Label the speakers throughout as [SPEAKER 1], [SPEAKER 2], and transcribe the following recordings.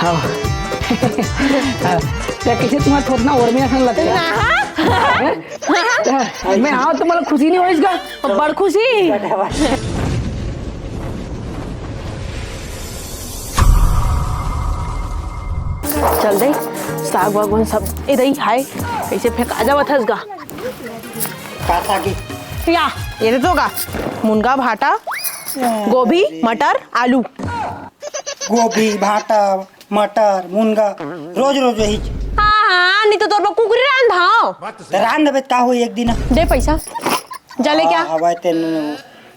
[SPEAKER 1] हाँ कैसे तुम्हारा थोड़ा और में ऐसा लगता है मैं हाँ तो मतलब खुशी नहीं हो इसका
[SPEAKER 2] बड़ खुशी चल दे साग वाग सब इधर ही है कैसे फेंका जावा था इसका या ये तो का मुनगा भाटा गोभी मटर आलू
[SPEAKER 3] गोभी भाटा मटर मुनगा रोज रोज यही
[SPEAKER 2] हाँ नहीं तो तोर पर कुकुरी
[SPEAKER 3] रान देबे का हो एक दिन
[SPEAKER 2] दे पैसा जले क्या
[SPEAKER 3] हवा ते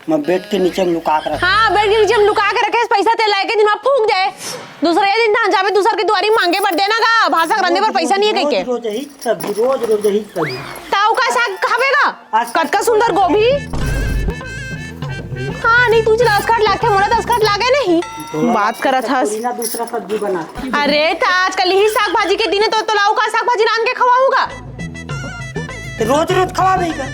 [SPEAKER 3] मैं बेड के नीचे में लुका कर
[SPEAKER 2] हाँ बेड के नीचे में लुका के रखे पैसा ते लाए के दिन में फूक जाए दूसरा ये दिन जावे दूसर की दुआरी मांगे पर देना का भाषा करने पर पैसा नहीं है कह के
[SPEAKER 3] रोज यही सब्जी रोज रोज यही सब्जी
[SPEAKER 2] ताऊ का साग खावेगा कटका सुंदर गोभी हाँ नहीं तुझे 10 काट लाखे मोड़ा 10 काट लागे नहीं बात करा था
[SPEAKER 3] ना दूसरा सब्जी बना
[SPEAKER 2] अरे था आजकल ही साग भाजी के दिन तो लाऊ का साग भाजी रान के खवाऊंगा
[SPEAKER 3] रोज रोज खवाबे का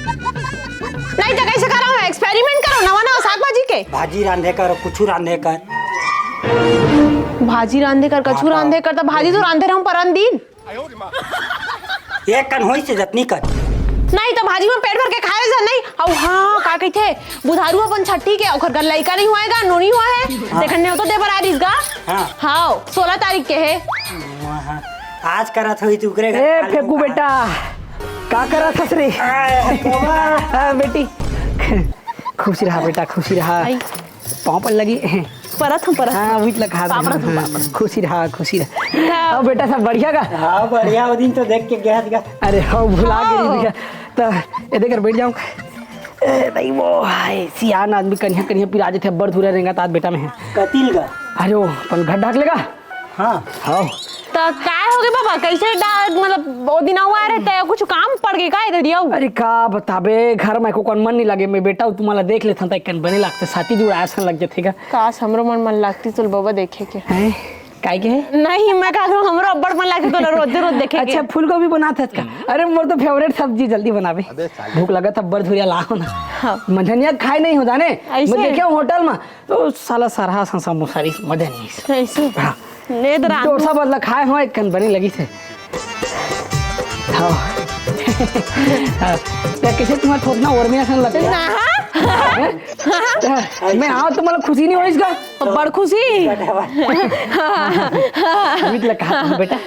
[SPEAKER 2] नहीं तो कैसे करो एक्सपेरिमेंट करो नवा नवा साग भाजी के
[SPEAKER 3] भाजी रांधे कर कुछ रांधे कर
[SPEAKER 2] भाजी रांधे कर कछु रांधे कर तो भाजी तो रांधे रहूं परन दिन
[SPEAKER 3] एक कन होई से जतनी कर
[SPEAKER 2] नहीं तो भाजी में पेट भर के खाए जा नहीं औ हां का कहथे बुधारू अपन छठी के ओकर गल लइका नहीं होएगा नोनी हुआ है देखने तो दे बर आ रिसगा हां 16 तारीख के है
[SPEAKER 3] आज करत होई तू करे
[SPEAKER 1] ए फेकू बेटा का करत हस रे बेटी खुशी रहा बेटा खुशी रहा पाँव पर लगी
[SPEAKER 2] परत
[SPEAKER 1] हाँ वही लगा खुशी रहा अब बेटा सब बढ़िया का
[SPEAKER 3] हाँ बढ़िया वो दिन तो देख के गया था
[SPEAKER 1] अरे हाँ भुला गई तो ये देकर बैठ जाऊँ नहीं वो हाय सियान आदमी कन्या कन्या पिरा जाते बड़ धुरा रहेगा ताज बेटा में है
[SPEAKER 3] कतिल का
[SPEAKER 1] अरे वो अपन घर ढाक लेगा
[SPEAKER 3] हाँ
[SPEAKER 2] हाँ तो काय हो गए बाबा कैसे मतलब वो दिन हुआ रहते है कुछ काम पड़ गए का इधर दिया
[SPEAKER 1] अरे का बताबे घर में को कौन मन नहीं लगे मैं बेटा तुम्हारा देख लेता था कन बने लगते साथी जुड़ा ऐसा लग जाते का
[SPEAKER 2] काश हमरो मन लगती तो बाबा देखे के
[SPEAKER 1] हैं काय के
[SPEAKER 2] नहीं मैं कह दूं हमरो अब्बड़ मन लगती तो रोज रोज देखे के
[SPEAKER 1] अच्छा फूल गोभी बनाते का अरे मोर तो फेवरेट सब्जी जल्दी बनावे भूख लगा था बड़ धुरिया लाओ ना मधनिया खाए नहीं हो जाने मैं देखे होटल में तो साला सरहा समोसारी मजा नहीं
[SPEAKER 2] ऐसे ले दरा
[SPEAKER 1] तो सब बदला खाए हो एक कन बनी लगी थे हाँ कैसे तुम्हारा थोड़ा और में ऐसा लगता है मैं हाँ तो मतलब खुशी नहीं हो इसका
[SPEAKER 2] बड़ खुशी
[SPEAKER 1] बेटा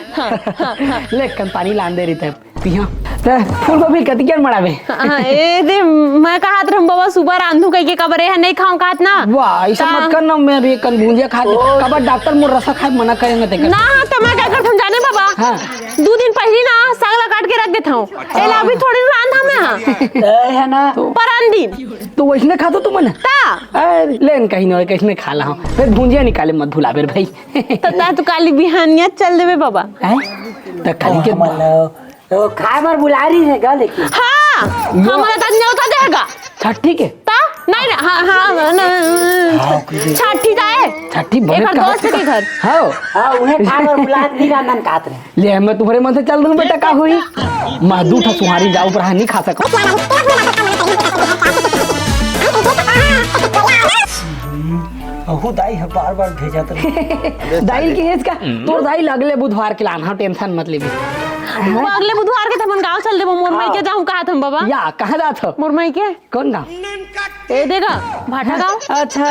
[SPEAKER 1] ले कन पानी लान दे रही थे पिया फूल गोभी कति क्या मड़ावे
[SPEAKER 2] ए दे मैं कहा था हम बाबा सुबह रांधू कह के कबरे है नहीं खाऊं कहत ना
[SPEAKER 1] वाह ऐसा मत करना मैं भी कल भूंजिया खा कबर डॉक्टर मोर रसा खाए मना करेंगे ते
[SPEAKER 2] ना तो मैं क्या करता हूं जाने बाबा हां 2 दिन पहले ना सगला काट के रख देता हूं एला अभी थोड़ी रांधा में हां
[SPEAKER 1] है ना
[SPEAKER 2] परान दिन
[SPEAKER 1] तो वैसने खा दो तुम ना अरे लेन कहीं ना कैसे खा ला हूं फिर भूंजिया निकाले मत भुलाबे भाई
[SPEAKER 2] तो काली बिहानिया चल देबे बाबा
[SPEAKER 1] हैं तो काली के
[SPEAKER 3] तो खाए बार बुला रही है गा लेकिन
[SPEAKER 2] हां हमारा तो न्योता देगा
[SPEAKER 1] छठी के
[SPEAKER 2] ता नहीं हां छठी का है
[SPEAKER 1] छठी बने
[SPEAKER 2] एक दोस्त के घर
[SPEAKER 1] हां
[SPEAKER 3] हां उन्हें खाए बार बुला दी रांधन काट रहे
[SPEAKER 1] ले मैं तुम्हारे मन से चल दूं बेटा का हुई महदू था सुहारी जाओ पर नहीं खा सको
[SPEAKER 3] अहू दाई है बार भेजा तो
[SPEAKER 1] दाई के हेज का तोर दाई अगले बुधवार के लाना टेंशन मत लेबी
[SPEAKER 2] अगले बुधवार के थमन गांव चल देबो मोरमई के जाऊं कहा थम बाबा
[SPEAKER 1] या कहां जात हो
[SPEAKER 2] मोरमई के
[SPEAKER 1] कौन गांव
[SPEAKER 2] ए देगा भाटा गांव
[SPEAKER 1] अच्छा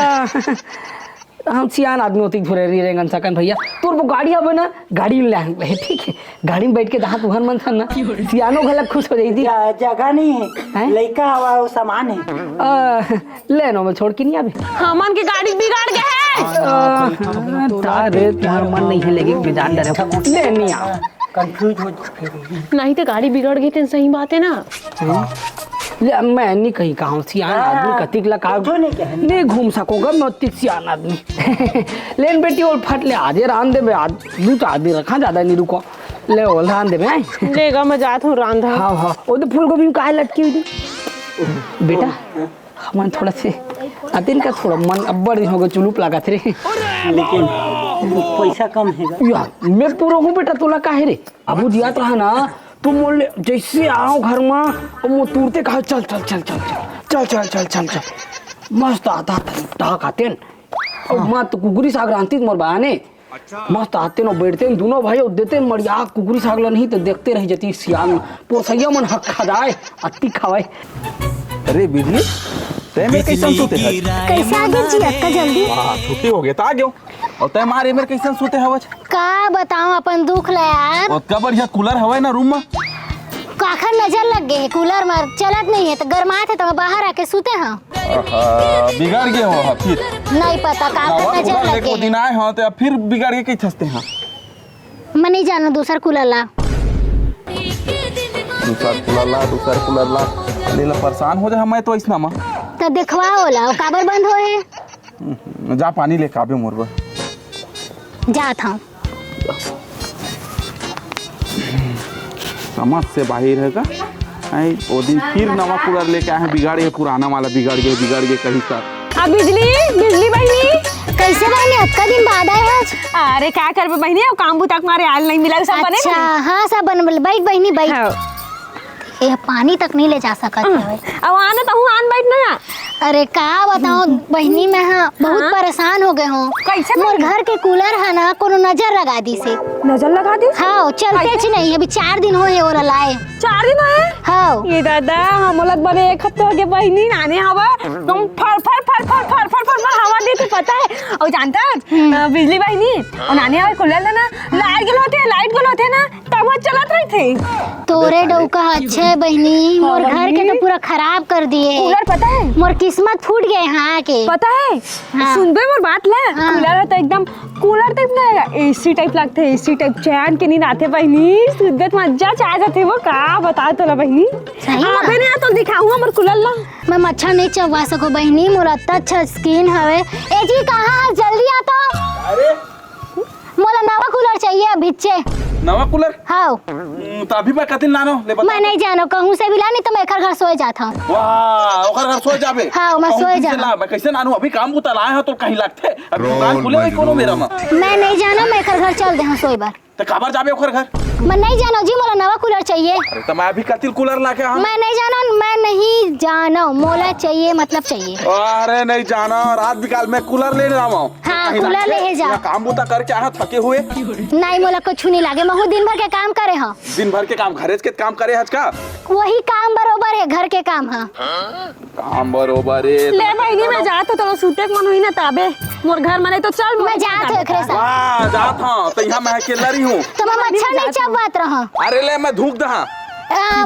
[SPEAKER 1] हम सियान आदमी होती घुरे रही रेंगन सकन भैया तोर वो गाड़ी अब ना गाड़ी में ले ठीक है गाड़ी में बैठ के जहां तुहर मन था ना सियानो गलत खुश हो जाई थी
[SPEAKER 3] जगह नहीं है लइका हवा वो सामान है
[SPEAKER 1] ले नो मैं छोड़ के नहीं आवे
[SPEAKER 2] हमन की गाड़ी बिगाड़ गए है
[SPEAKER 1] तारे तुम्हारा मन नहीं है लेकिन बिगाड़ डरे ले नहीं आ
[SPEAKER 3] कंफ्यूज हो
[SPEAKER 2] नहीं तो गाड़ी बिगड़ गई तो सही बात है ना
[SPEAKER 1] मैं नहीं कहीं कहा सियान आदमी कतिक ला का नहीं घूम सकोगा मैं उतनी सियान आदमी लेन बेटी और फट ले आधे रान दे बे दू तो आदमी रखा ज्यादा नहीं रुको ले ओल रान दे बे
[SPEAKER 2] लेगा मैं जात हूं रांधा
[SPEAKER 1] हां हां वो तो फूल गोभी काहे लटकी हुई थी बेटा मन थोड़ा से अतिन का थोड़ा मन अब्बड़ दिन हो गया चुलूप लगा थे
[SPEAKER 3] लेकिन पैसा कम है
[SPEAKER 1] यार मैं पूरा हूं बेटा तोला काहे रे अबू दिया तो है ना तुम बोले जैसे आओ घर में वो तुरते कहा चल चल चल चल चल चल चल चल चल मस्त आता था आते और माँ तो कुकुरी साग रांती मोर बहाने मस्त आते न बैठते न दोनों भाई और देते मरिया कुकुरी सागला नहीं तो देखते रह जाती सियान पोसैया मन हक खजाए अत्ती खावे।
[SPEAKER 4] अरे बिजली ते में कैसन सूते है?
[SPEAKER 5] कैसे आ गए जी अक्का जल्दी?
[SPEAKER 4] हां छुट्टी हो गई त आ गयो। और ते मारे में कैसन सूते हवज?
[SPEAKER 5] का बताऊं अपन दुख ला यार।
[SPEAKER 4] और का बढ़िया कूलर हवे ना रूम में।
[SPEAKER 5] काखर नजर लग गए कूलर में चलत नहीं है तो गरमात है तो मैं बाहर आके सूते हां।
[SPEAKER 4] बिगड़ गए हो फिर?
[SPEAKER 5] नहीं पता काखर नजर लग
[SPEAKER 4] गए। दिन आए हो तो फिर बिगड़ के कैसे हैं?
[SPEAKER 5] मैं नहीं जाना दूसरा कूलर ला।
[SPEAKER 4] दूसरा कूलर ला लेला परेशान हो जा मैं तो इसना में
[SPEAKER 5] तो दिखवाओ ला काबर बंद हो है।
[SPEAKER 4] जा पानी ले काबे मोरबा
[SPEAKER 5] जात हूं।
[SPEAKER 4] समझ से बाहर हैगा। आई वो दिन फिर नवा कूलर लेके आए हैं बिगाड़े पुराना वाला बिगड़ गए कहीं का।
[SPEAKER 2] अब बिजली बहनी
[SPEAKER 5] कैसे बहनी अक्का दिन बाद आए आज?
[SPEAKER 2] अरे क्या करबे बहनी अब काम बुता मारे आल नहीं मिला सब बने।
[SPEAKER 5] अच्छा हां सब बन बैठ बहनी बैठ। ये पानी तक नहीं ले जा सकत है।
[SPEAKER 2] अब आना तो हूं आन बैठ ना।
[SPEAKER 5] अरे का बताऊं बहनी मैं हाँ बहुत परेशान हो गए हूँ।
[SPEAKER 2] कैसे
[SPEAKER 5] मोर घर के कूलर है ना कोनो नजर लगा दी से।
[SPEAKER 2] नजर लगा दी?
[SPEAKER 5] हाँ चलते च नहीं अभी 4 दिन हो और लाए।
[SPEAKER 2] 4 दिन है?
[SPEAKER 5] हाँ
[SPEAKER 2] ये दादा हम लोग बने एक हफ्ते हो गए बहनी नाने हवा तुम फर हवा देते पता है। और जानता है बिजली बहनी और नाने हवा कूलर ना लाइट गल होते ना तब वो चलत रही थी।
[SPEAKER 5] तोरे डौका अच्छे बहनी मोर घर के तो पूरा खराब कर दिए।
[SPEAKER 2] कूलर पता है
[SPEAKER 5] मोर किस्मत फूट गए हाँ के
[SPEAKER 2] पता है।
[SPEAKER 5] हाँ।
[SPEAKER 2] सुनबे मोर बात ला।
[SPEAKER 5] हाँ।
[SPEAKER 2] कूलर है तो एकदम कूलर टाइप ना एसी टाइप लगते है। एसी टाइप चैन के नींद आते बहनी सुगत मजा चाह जाते वो का बता तोला बहनी।
[SPEAKER 5] सही ना?
[SPEAKER 2] अबे नहीं तो दिखाऊंगा मोर कूलर ला।
[SPEAKER 5] मैं मच्छर नहीं चबवा सको बहनी मोर इतना अच्छा स्किन हवे। ए जी कहाँ जल्दी आ तो।
[SPEAKER 4] अरे
[SPEAKER 5] मोला नवा कूलर चाहिए भिच्चे।
[SPEAKER 4] नवा कूलर?
[SPEAKER 5] हाँ
[SPEAKER 4] तो अभी मैं कतिन लानो ले बता।
[SPEAKER 5] मैं नहीं जानो कहूँ से भी लानी तो मैं घर सोए जाता हूँ।
[SPEAKER 4] वाह ओकर घर सोए जाबे।
[SPEAKER 5] हाँ मैं सोए जा।
[SPEAKER 4] मैं कैसे नानू अभी काम बुता लाए हैं तो कहीं लगते अभी दुकान खुले हुई कोनो मेरा में।
[SPEAKER 5] मैं नहीं जाना मैं घर चल दे सोए बार।
[SPEAKER 4] तो काबर जाबे ओकर घर?
[SPEAKER 5] मैं नहीं जाना जी मोला नवा कूलर चाहिए।
[SPEAKER 4] अरे तो मैं अभी कतिल कूलर लाके आ।
[SPEAKER 5] मैं नहीं जाना मोला चाहिए मतलब चाहिए।
[SPEAKER 4] अरे नहीं जाना रात बिकाल में कूलर लेने आवा।
[SPEAKER 5] हाँ कूलर ले जा।
[SPEAKER 4] काम बुता करके आ थके हुए।
[SPEAKER 5] नहीं मोला कुछ नहीं लागे मैं दिन भर के काम करे हाँ।
[SPEAKER 4] दिन भर के काम घरेज के काम करे हज का?
[SPEAKER 5] वही काम बरोबर है घर के काम हाँ।
[SPEAKER 4] काम बरोबर है।
[SPEAKER 2] ले बहनी मैं जात तो तोरा सूते के मन हुई ना ताबे मोर घर में नहीं तो चल
[SPEAKER 5] मैं जात हूँ एकरे साथ।
[SPEAKER 4] वाह जात हां तो यहां मैं अकेला रही हूं।
[SPEAKER 5] तो मैं मच्छर नहीं चबवात रहा।
[SPEAKER 4] अरे ले मैं धूप दहा।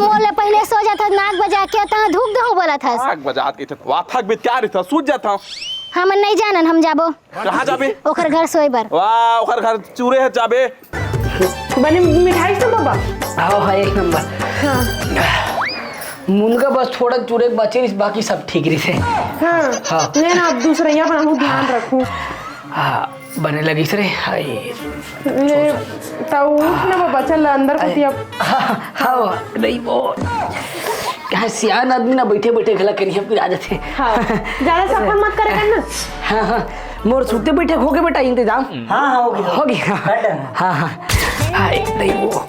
[SPEAKER 5] मोले पहले सो जाता नाक बजा के ता धूप दहो बोला था।
[SPEAKER 4] नाक बजात के वा थक बित क्या रही था सूझ जाता।
[SPEAKER 5] हम नहीं जानन हम जाबो।
[SPEAKER 4] कहां जाबे?
[SPEAKER 5] ओकर घर सोए बार।
[SPEAKER 4] वाह ओकर घर चूरे है जाबे।
[SPEAKER 2] बने मिठाई तो बाबा।
[SPEAKER 1] हाँ हाँ 1 नंबर।
[SPEAKER 2] हाँ
[SPEAKER 1] मुनगा बस थोड़ा चूरे बचे इस बाकी सब ठीक रही थे।
[SPEAKER 2] हाँ
[SPEAKER 1] हाँ
[SPEAKER 2] ले ना अब दूसरा यहाँ बनाऊँ ध्यान रखूँ।
[SPEAKER 1] हाँ बने लगी सरे हाय
[SPEAKER 2] ले ताऊ ना बाबा चल अंदर कुछ अब।
[SPEAKER 1] हाँ हाँ नहीं वो क्या सियान आदमी ना बैठे बैठे गला करिए फिर आ जाते।
[SPEAKER 2] हाँ ज़्यादा सफर मत करे करना।
[SPEAKER 1] हाँ हाँ मोर सूते बैठे हो गए बेटा इंतजाम।
[SPEAKER 3] हाँ हाँ हो गया
[SPEAKER 1] हाँ हाँ हाय नहीं वो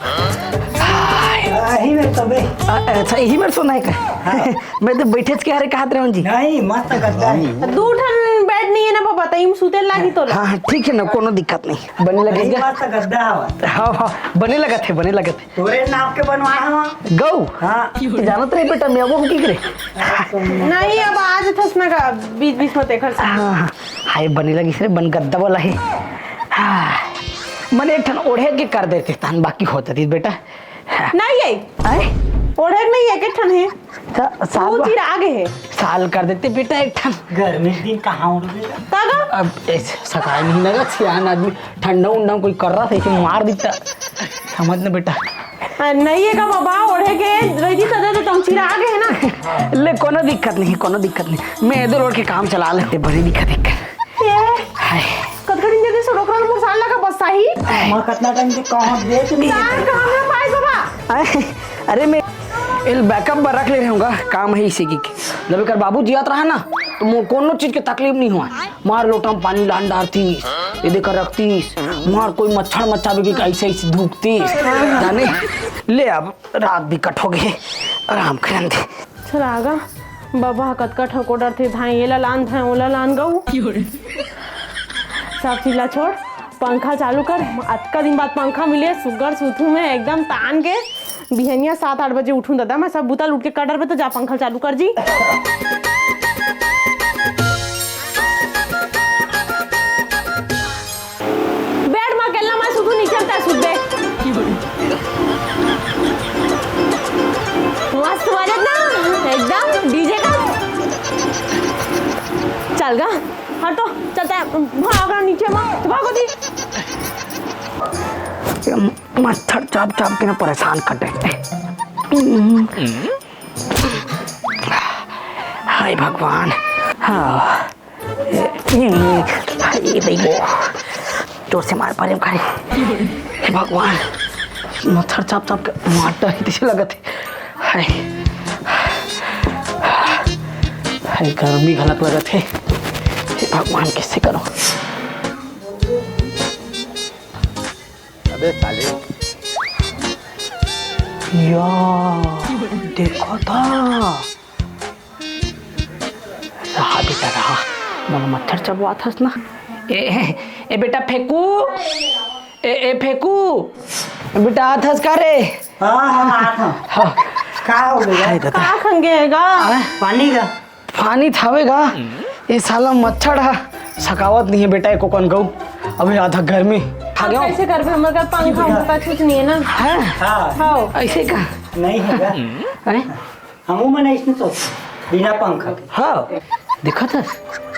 [SPEAKER 3] यही में तबे
[SPEAKER 1] अच्छा यही मेरे सोना है का। मैं तो बैठे के हारे कहा रहा हूँ जी।
[SPEAKER 3] नहीं मस्त गद्दा है।
[SPEAKER 2] दू ठन बेड नहीं है ना बाबा तई सूते लागी तो
[SPEAKER 1] हाँ ठीक है ना कोनो दिक्कत नहीं बने
[SPEAKER 3] नहीं
[SPEAKER 1] लगेगा।
[SPEAKER 3] मस्त गद्दा है।
[SPEAKER 1] हाँ हाँ बने लगा थे
[SPEAKER 3] तोरे नाम के बनवाए हम।
[SPEAKER 1] गौ
[SPEAKER 3] हाँ
[SPEAKER 1] जानत रहे बेटा मैं वो की करे।
[SPEAKER 2] नहीं अब आज थस ना का बीच में देखर
[SPEAKER 1] हाँ हाय बने लगी सर बन गद्दा वाला है। हाँ मन एक ठन ओढ़े के कर देते तान बाकी होता थी बेटा।
[SPEAKER 2] नहीं है
[SPEAKER 1] आए
[SPEAKER 2] ओढ़े नहीं है के ठन है
[SPEAKER 1] साल
[SPEAKER 2] तीर आगे है
[SPEAKER 1] साल कर देते बेटा एक ठन।
[SPEAKER 3] गर्मी दिन कहाँ उड़ गया।
[SPEAKER 2] तागा
[SPEAKER 1] अब ऐसे सकाल नहीं लगा सियान आदमी ठंडा उंडा कोई कर रहा था इसे मार देता समझ ना बेटा।
[SPEAKER 2] नहीं है का बाबा ओढ़े के रही सदा तो तुम चीरा आगे है ना।
[SPEAKER 1] ले कोनो दिक्कत नहीं मैं इधर उड़ के काम चला लेते बड़ी दिक्कत हाय
[SPEAKER 2] कतकड़ी दे सो रोकरा मोर साल लगा बस सही।
[SPEAKER 3] मैं कितना टाइम से कहाँ देख नहीं
[SPEAKER 2] यार कहां में पाए बाबा।
[SPEAKER 1] अरे मैं इल बैकअप पर रख ले रहूँगा काम है इसी की। जब कर बाबू जियात रहा ना तो मोर कोनो चीज के तकलीफ नहीं हुआ। मार लोटा में पानी लान डालतीस ये देकर रखतीस मार कोई मच्छर मच्छा भी ऐसे ऐसे धूकतीस जाने। ले अब रात भी कट हो गए आराम करन दे।
[SPEAKER 2] चल आगा बाबा कतका ठकोडर थे धाई ये लान था ओला लान गऊ सब चिल्ला छोड़ पंखा चालू कर। अतका दिन बाद पंखा मिले, सुगर सुथू में एकदम तान के बिहनिया 7-8 बजे उठूं दादा मैं सब बुतल उठ के कटर पे तो जा पंखा चालू कर जी। बैठ मां केला मैं सुधू नहीं चलता सुबह मस्त बजत ना एकदम डीजे का। चल गा हटो चलता है भाग रहा नीचे मां भागो दी।
[SPEAKER 1] मच्छर चाप चाप के ना परेशान करते। हाय भगवान, हाँ ये देखो जोर से मार पा रहे खाली। भगवान मच्छर चाप चाप के मारता ही दिशे लगा थे। हाय हाय गर्मी घलक लगा थे। भगवान किससे करो।
[SPEAKER 3] अबे साले
[SPEAKER 1] देखो था रहा बेटा रहा मन मच्छर चबवा था ना। ए बेटा फेंकू ए फेंकू बेटा आथस का रे।
[SPEAKER 3] हाँ का हो गया?
[SPEAKER 2] का खंगेगा
[SPEAKER 3] पानी का
[SPEAKER 1] पानी थावेगा। ये साला मच्छर है सकावत नहीं है बेटा। एको कौन गऊ अभी आधा गर्मी खा गया।
[SPEAKER 2] कैसे कर हमारे का पंखा उनका कुछ नहीं है ना।
[SPEAKER 1] है
[SPEAKER 3] हाँ
[SPEAKER 1] ऐसे का
[SPEAKER 3] नहीं है
[SPEAKER 1] अरे
[SPEAKER 3] हम मैंने इसने सोच बिना पंखा के।
[SPEAKER 1] हाँ देखा था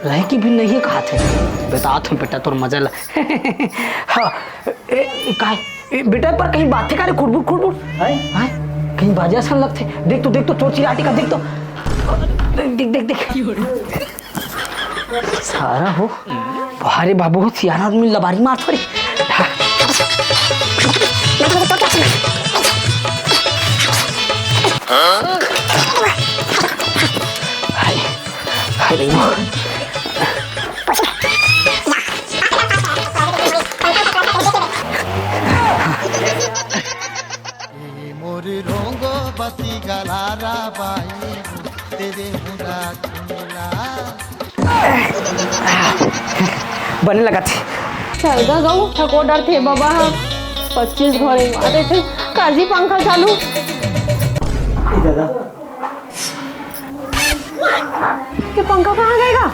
[SPEAKER 1] रह की भी नहीं कहा थे बता थे बेटा तोर मजा ला। हाँ बेटा पर कहीं बातें करे खुड़बुड़ खुड़बुड़ कहीं बाजा सन लगते। देख तो चोर चिराटी का देख तो देख सारा हो भारे बाबू सियाना आदमी लबारी मार थोड़ी।
[SPEAKER 6] मोरी रोंगो बती गलारा बाई तेरे मुरा
[SPEAKER 1] बनने लगा थे।
[SPEAKER 2] चल गा गऊ थको डर थे बाबा 25 घरे अरे थे काजी पंखा चालू।
[SPEAKER 3] दादा
[SPEAKER 2] ये पंखा कहाँ गएगा?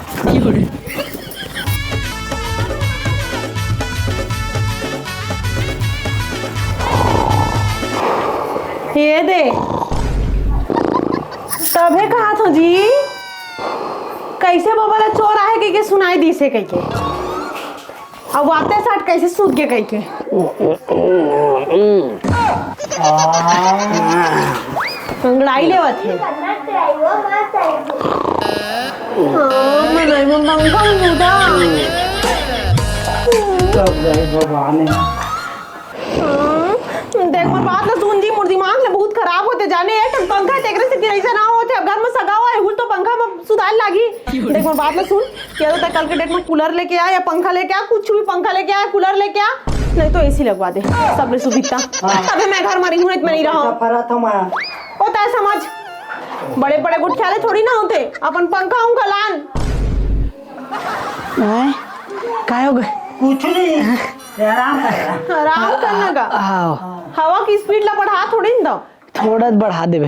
[SPEAKER 2] ये दे तबे कहा था जी कैसे बाबा चोर आए के सुनाई दी से कह के अब आते साठ कैसे सूत गए कह के। कंगड़ाई ले थे
[SPEAKER 3] भगवान
[SPEAKER 2] देख मोर बात ना सुन जी मोर दिमाग ले बहुत खराब होते जाने है पंखा टेकरे से ऐसा ना होते अब घर में सगा हुआ है हुल तो पंखा में सुधार लागी। देख मोर बात ना सुन क्या होता कल के डेट में कूलर लेके आ या पंखा लेके आ कुछ भी पंखा लेके आ कूलर लेके आ नहीं तो एसी लगवा दे सब ले सुविधा। तभी मैं घर मरी हूँ नहीं नहीं रहा होता है समझ बड़े बड़े गुटख्याले थोड़ी ना होते अपन पंखा हूँ कलान
[SPEAKER 1] काय हो गए
[SPEAKER 3] कुछ नहीं
[SPEAKER 2] आराम करने का हवा की स्पीड ला बढ़ा थोड़ी ना
[SPEAKER 1] थोड़ा बढ़ा देवे।